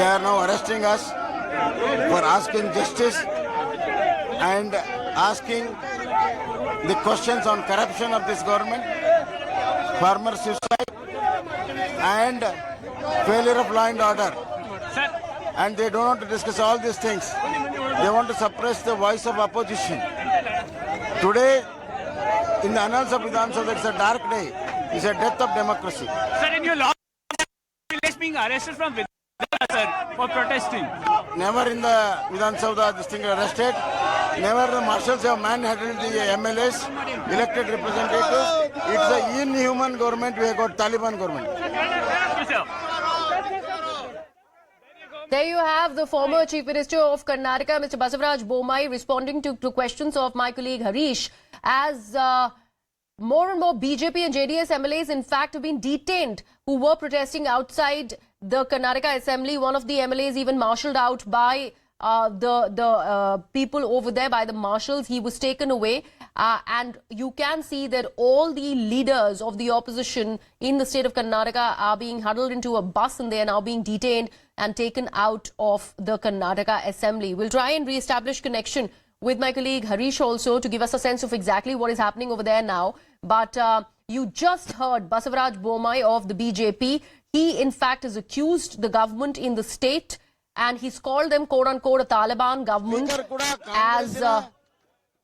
are now arresting us for asking justice and asking the questions on corruption of this government, farmer suicide, and failure of law and order. And they don't want to discuss all these things. They want to suppress the voice of opposition. Today, in the annals of Vidhan Sabha, it's a dark day. It's a death of democracy. Sir, in your law, is being arrested from Vidhan, sir, for protesting. Never in the Vidhan Sabha this thing arrested. Never the marshals have manhandled the MLAs, elected representatives. It's an inhuman government. We have got Taliban government. Yes, sir. There you have the former Chief Minister of Karnataka, Mr. Basavaraj Bommai, responding to questions of my colleague Harish. As more and more BJP and JDS MLAs, in fact, have been detained who were protesting outside the Karnataka Assembly. One of the MLAs even marshalled out by the people over there, by the marshals. He was taken away. And you can see that all the leaders of the opposition in the state of Karnataka are being huddled into a bus, and they are now being detained and taken out of the Karnataka Assembly. We'll try and re-establish connection with my colleague Harish also to give us a sense of exactly what is happening over there now. But you just heard Basavaraj Bommai of the BJP. He, in fact, has accused the government in the state, and he's called them, quote-unquote, a Taliban government, as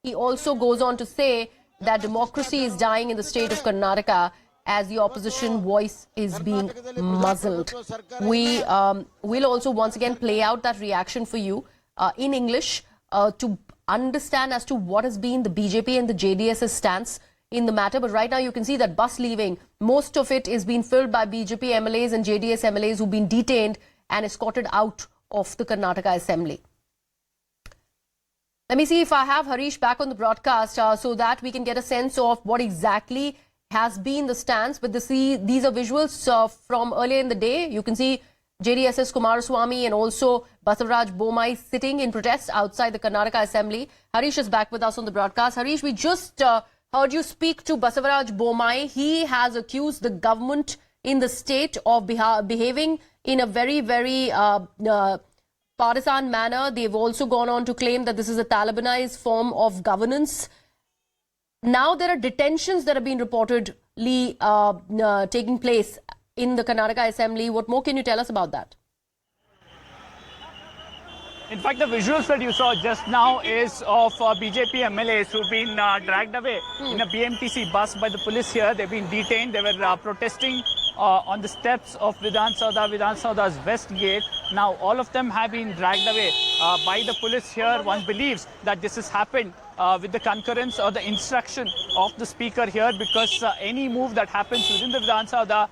he also goes on to say that democracy is dying in the state of Karnataka as the opposition voice is being muzzled. We will also once again play out that reaction for you in English to understand as to what has been the BJP and the JDS's stance in the matter. But right now you can see that bus leaving, most of it is being filled by BJP MLAs and JDS MLAs who've been detained and escorted out of the Karnataka Assembly. Let me see if I have Harish back on the broadcast so that we can get a sense of what exactly has been the stance. But these are visuals from earlier in the day. You can see JDS's Kumaraswamy and also Basavaraj Bommai sitting in protest outside the Karnataka Assembly. Harish is back with us on the broadcast. Harish, we just heard you speak to Basavaraj Bommai. He has accused the government in the state of behaving in a very, very partisan manner. They've also gone on to claim that this is a Talibanized form of governance. Now there are detentions that have been reportedly taking place in the Karnataka Assembly. What more can you tell us about that? In fact, the visuals that you saw just now is of BJP MLAs who've been dragged away in a BMTC bus by the police here. They've been detained. They were protesting on the steps of Vidhan Sabha's west gate. Now, all of them have been dragged away by the police here. One believes that this has happened with the concurrence or the instruction of the speaker here, because any move that happens within the Vidhan Sabha,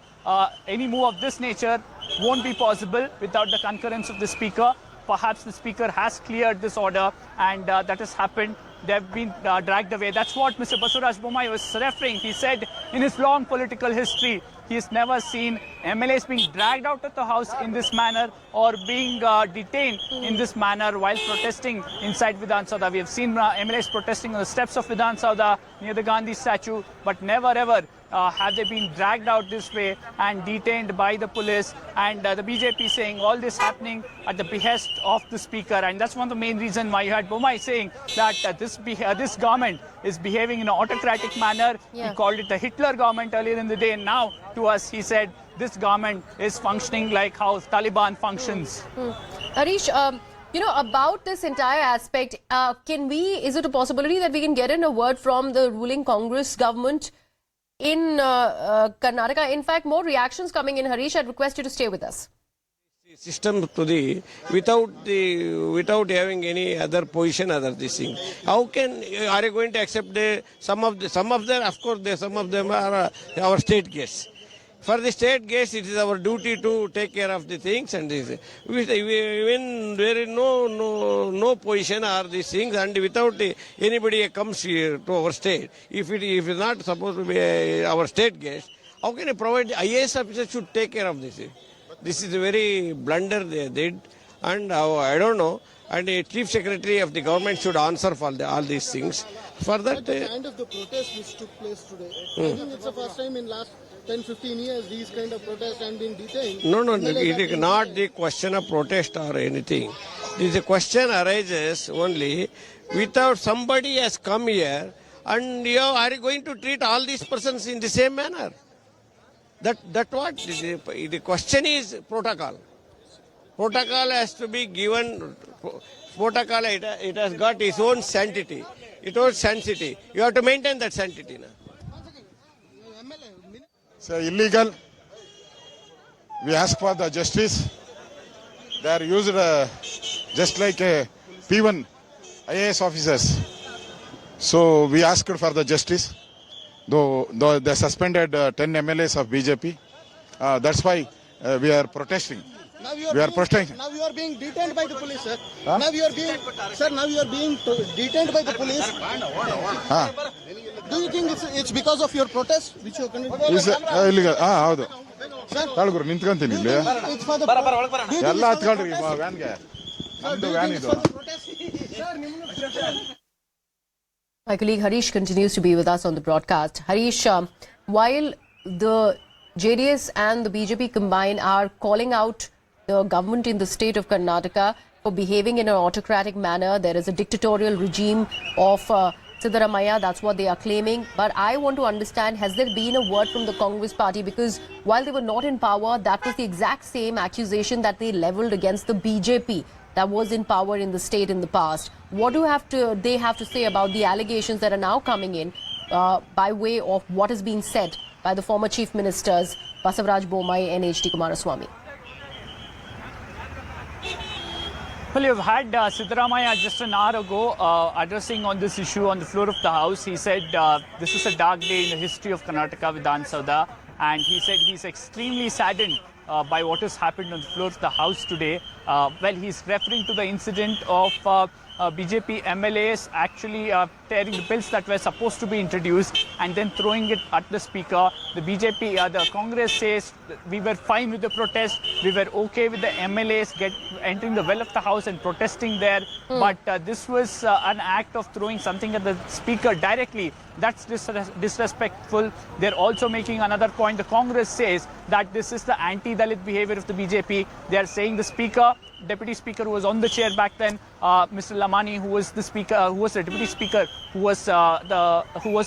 any move of this nature won't be possible without the concurrence of the speaker. Perhaps the speaker has cleared this order, and that has happened. They've been dragged away. That's what Mr. Basavaraj Bommai was referring. He said in his long political history, he's never seen MLAs being dragged out of the house in this manner or being detained in this manner while protesting inside Vidhan Sabha. We have seen MLAs protesting on the steps of Vidhan Sabha near the Gandhi statue, but never ever have they been dragged out this way and detained by the police. And the BJP saying all this happening at the behest of the speaker. And that's one of the main reasons why you had Bommai saying that this government is behaving in an autocratic manner. Yeah. He called it the Hitler government earlier in the day. And now to us, he said this government is functioning like how Taliban functions. Harish, you know, about this entire aspect, is it a possibility that we can get in a word from the ruling Congress government in Karnataka? In fact, more reactions coming in. Harish, I'd request you to stay with us. System to the without having any other position other this thing. How can are you going to accept some of them? Of course, some of them are our state guests. For the state guests, it is our duty to take care of the things, and this. When there is no position or these things, and without anybody comes here to our state, if it is not supposed to be our state guest, how can you provide? IAS officers should take care of this. This is a very blunder they did, and I don't know. And the chief secretary of the government should answer for all these things. For that, the kind of the protest which took place today, I think it's the first time in last 10-15 years, these kind of protests and being detained. No, it is not the question of protest or anything. The question arises only without somebody has come here and you are going to treat all these persons in the same manner. That what? The question is protocol. Protocol has to be given. Protocol, it has got its own sanctity. Its own sanctity. You have to maintain that sanctity. It's illegal. We ask for the justice. They are used just like P1 IAS officers. So we asked for the justice. Though they suspended 10 MLAs of BJP. That's why we are protesting. Now you are being detained by the police, sir. Huh? Now you are being detained by the police. Huh? Do you think it's because of your protest which you are conducting? Is illegal? ಹೌದು Sir, ತಾಳ್ಗುರು ನಿಂತ್ಕೊಂತೀನಿ ಇಲ್ಲಿ it's for the ಎಲ್ಲ ಹತ್ಕೊಳ್ರಿ ವ್ಯಾನ್ಗೆ ನಮ್ದು van ಇದು My colleague Harish continues to be with us on the broadcast. Harish, while the JDS and the BJP combined are calling out the government in the state of Karnataka for behaving in an autocratic manner, there is a dictatorial regime of Siddaramaiah, that's what they are claiming. But I want to understand, has there been a word from the Congress party? Because while they were not in power, that was the exact same accusation that they leveled against the BJP that was in power in the state in the past. What do they have to say about the allegations that are now coming in by way of what is being said by the former chief ministers Basavaraj Bommai and H.D. Kumaraswamy? Well, you've had Siddaramaiah just an hour ago addressing on this issue on the floor of the House. He said this is a dark day in the history of Karnataka Vidhan Sabha, and he said he's extremely saddened by what has happened on the floor of the House today. Well, he's referring to the incident of BJP MLAs actually tearing the bills that were supposed to be introduced and then throwing it at the speaker. The BJP, the Congress says we were fine with the protest, we were okay with the MLAs entering the well of the House and protesting there, but this was an act of throwing something at the speaker directly. That's disrespectful. They're also making another point. The Congress says that this is the anti-Dalit behavior of the BJP. They are saying the speaker, deputy speaker who was on the chair back then, Mr. Lamani, who was the speaker, who was the deputy speaker, who was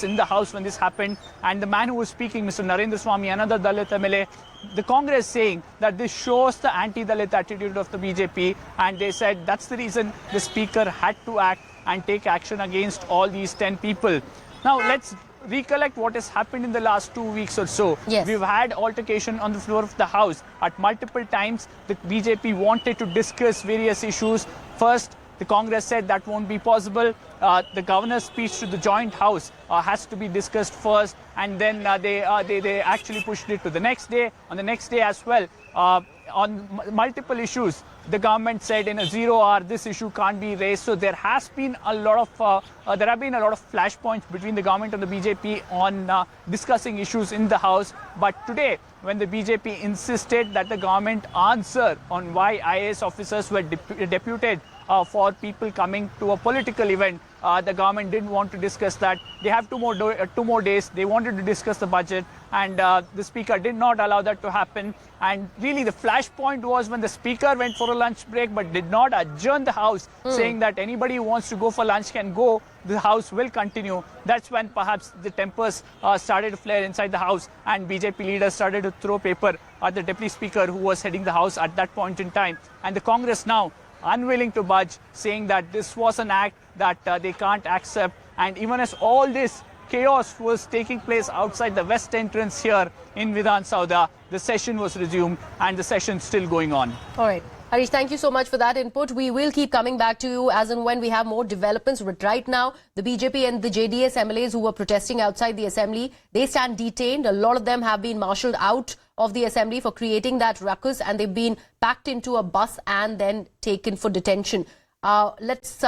in the House when this happened, and the man who was speaking, Mr. Narendra Swamy, another Dalit MLA. The Congress saying that this shows the anti-Dalit attitude of the BJP, and they said that's the reason the speaker had to act and take action against all these 10 people. Now let's recollect what has happened in the last 2 weeks or so. Yes. We've had altercation on the floor of the House. At multiple times, the BJP wanted to discuss various issues. First, the Congress said that won't be possible. The governor's speech to the joint house has to be discussed first, and then they actually pushed it to the next day. On the next day as well, on multiple issues, the government said in a 0 hour this issue can't be raised. So there has been a lot of flashpoints between the government and the BJP on discussing issues in the House. But today, when the BJP insisted that the government answer on why IAS officers were deputed for people coming to a political event, the government didn't want to discuss that. They have 2 more days. They wanted to discuss the budget, and the speaker did not allow that to happen. And really the flashpoint was when the speaker went for a lunch break but did not adjourn the House, saying that anybody who wants to go for lunch can go. The House will continue. That's when perhaps the tempers started to flare inside the House, and BJP leaders started to throw paper at the deputy speaker who was heading the House at that point in time. And the Congress now unwilling to budge, saying that this was an act that they can't accept. And even as all this chaos was taking place outside the west entrance here in Vidhan Sabha, the session was resumed, and the session still going on. All right. Harish, thank you so much for that input. We will keep coming back to you as and when we have more developments. But right now, the BJP and the JDS MLAs who were protesting outside the assembly, they stand detained. A lot of them have been marshalled out of the assembly for creating that ruckus, and they've been packed into a bus and then taken for detention. Let's